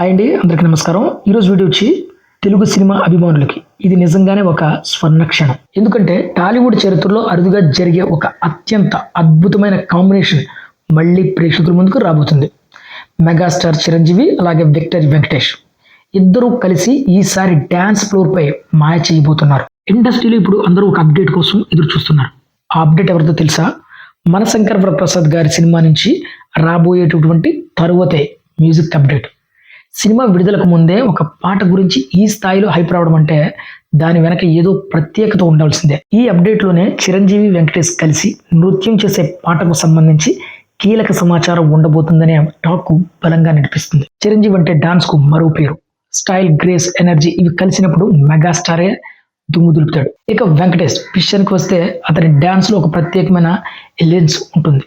Hi అండి, అందరికీ నమస్కారం. ఈరోజు వీడియో వచ్చి తెలుగు సినిమా అభిమానులకి ఇది నిజంగానే ఒక స్వర్ణక్షణం. ఎందుకంటే టాలీవుడ్ చరిత్రలో అరుదుగా జరిగే ఒక అత్యంత అద్భుతమైన కాంబినేషన్ మళ్ళీ ప్రేక్షకుల ముందుకు రాబోతుంది. మెగాస్టార్ చిరంజీవి అలాగే విక్టరీ వెంకటేష్ ఇద్దరూ కలిసి ఈసారి డ్యాన్స్ ఫ్లోర్ పై మాయ చేయబోతున్నారు. ఇండస్ట్రీలో ఇప్పుడు అందరూ ఒక అప్డేట్ కోసం ఎదురు చూస్తున్నారు. ఆ అప్డేట్ ఎవరితో తెలుసా? మనశంకర్ వరప్రసాద్ గారి సినిమా నుంచి రాబోయేటటువంటి తరువాతే మ్యూజిక్ అప్డేట్. సినిమా విడుదలకు ముందే ఒక పాట గురించి ఈ స్థాయిలో హైప్ రావడం అంటే దాని వెనక ఏదో ప్రత్యేకత ఉండాల్సిందే. ఈ అప్డేట్లోనే చిరంజీవి వెంకటేష్ కలిసి నృత్యం చేసే పాటకు సంబంధించి కీలక సమాచారం ఉండబోతుందనే టాక్ బలంగా నడిపిస్తుంది. చిరంజీవి అంటే డాన్స్ కు మరో పేరు. స్టైల్, గ్రేస్, ఎనర్జీ ఇవి కలిసినప్పుడు మెగాస్టారే దుమ్ము దులుపుతాడు. ఇక వెంకటేష్ విషయానికి వస్తే అతని డాన్స్ లో ఒక ప్రత్యేకమైన ఎలియన్స్ ఉంటుంది.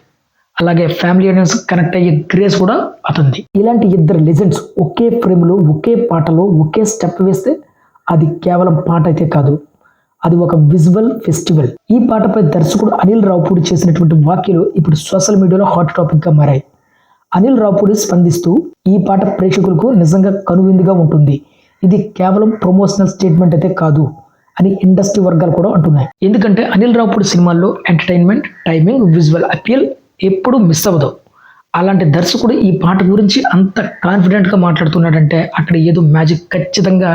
అలాగే ఫ్యామిలీ ఆడియన్స్ కనెక్ట్ అయ్యే గ్రేస్ కూడా అతనిది. ఇలాంటి ఇద్దరు లెజెండ్స్ ఒకే ఫ్రేమ్లో ఒకే పాటలో ఒకే స్టెప్ వేస్తే అది కేవలం పాట అయితే కాదు, అది ఒక విజువల్ ఫెస్టివల్. ఈ పాటపై దర్శకుడు అనిల్ రావుపూడి చేసినటువంటి వ్యాఖ్యలు ఇప్పుడు సోషల్ మీడియాలో హాట్ టాపిక్ గా మారాయి. అనిల్ రావుపూడి స్పందిస్తూ ఈ పాట ప్రేక్షకులకు నిజంగా కనువిందుగా ఉంటుంది, ఇది కేవలం ప్రమోషనల్ స్టేట్మెంట్ అయితే కాదు అని ఇండస్ట్రీ వర్గాలు కూడా అంటున్నాయి. ఎందుకంటే అనిల్ రావుపూడి సినిమాల్లో ఎంటర్టైన్మెంట్, టైమింగ్, విజువల్ అపీల్ ఎప్పుడు మిస్ అవ్వదు. అలాంటి దర్శకుడు ఈ పాట గురించి అంత కాన్ఫిడెంట్గా మాట్లాడుతున్నాడంటే అక్కడ ఏదో మ్యాజిక్ ఖచ్చితంగా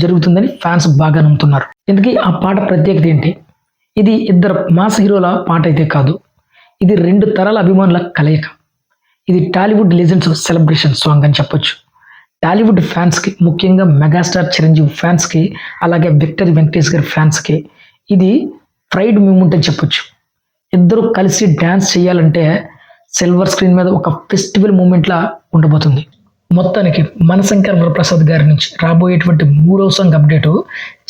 జరుగుతుందని ఫ్యాన్స్ బాగా నమ్ముతున్నారు. ఎందుకు ఆ పాట ప్రత్యేకత ఏంటి? ఇది ఇద్దరు మాస్ హీరోల పాట అయితే కాదు, ఇది రెండు తరాల అభిమానుల కలయిక. ఇది టాలీవుడ్ లెజెండ్స్ సెలబ్రేషన్ సాంగ్ అని చెప్పొచ్చు. టాలీవుడ్ ఫ్యాన్స్కి, ముఖ్యంగా మెగాస్టార్ చిరంజీవి ఫ్యాన్స్కి, అలాగే విక్టరీ వెంకటేష్ గారి ఫ్యాన్స్కి ఇది ప్రైడ్ మూమెంట్ అని చెప్పొచ్చు. ఇద్దరు కలిసి డ్యాన్స్ చేయాలంటే సిల్వర్ స్క్రీన్ మీద ఒక ఫెస్టివల్ మూమెంట్లా ఉండబోతుంది. మొత్తానికి మనశంకర్ వరప్రసాద్ గారి నుంచి రాబోయేటువంటి 3వ సాంగ్ అప్డేటు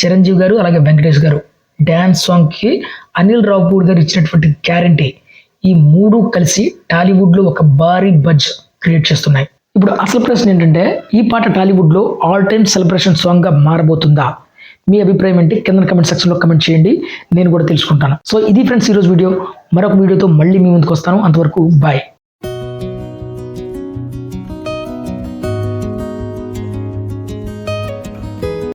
చిరంజీవి గారు అలాగే వెంకటేష్ గారు డ్యాన్స్ సాంగ్కి అనిల్ రావుపూడి గారు ఇచ్చినటువంటి గ్యారంటీ. ఈ మూడు కలిసి టాలీవుడ్లో ఒక భారీ బజ్ క్రియేట్ చేస్తున్నాయి. ఇప్పుడు అసలు ప్రశ్న ఏంటంటే, ఈ పాట టాలీవుడ్లో ఆల్ టైమ్ సెలబ్రేషన్ సాంగ్గా మారబోతుందా? మీ అభిప్రాయం ఏంటి? కింద కమెంట్ సెక్షన్లో కమెంట్ చేయండి, నేను కూడా తెలుసుకుంటాను. సో ఇది ఫ్రెండ్స్ ఈరోజు వీడియో. మరొక వీడియోతో మళ్ళీ మీ ముందుకు వస్తాను. అంతవరకు బాయ్.